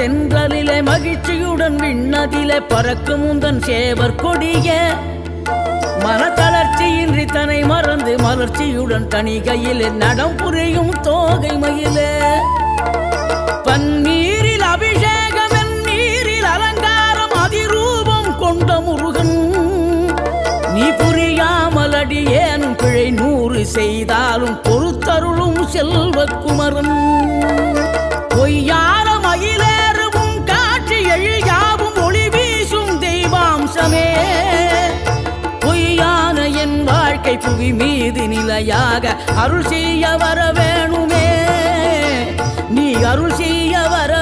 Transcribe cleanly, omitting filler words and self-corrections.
தென்றலிலே மகிழ்ச்சியுடன் விண்ணதிலே பறக்கும் உந்தன் சேவர் கொடிய மனத்தளர்ச்சியின்றி தன்னை மறந்து மலர்ச்சியுடன் தணிகையிலே நடம் புரியும் தோகை மயிலே பன்னீரில் அபிஷேகம் என் நீரில் அலங்காரம் அதிரூபம் கொண்ட முருகன் நீ புரியாமல் அடியேனும் பிழை 100 செய்தாலும் பொறுத்தருளும் செல்வக்குமரன் பொய்யான மயிலேறவும் காட்சி எழியாவும் ஒளி வீசும் தெய்வாம்சமே பொய்யான என் வாழ்க்கை புவி மீது நிலையாக அருள் செய்ய வர வேணுமே நீ அருள் செய்ய வர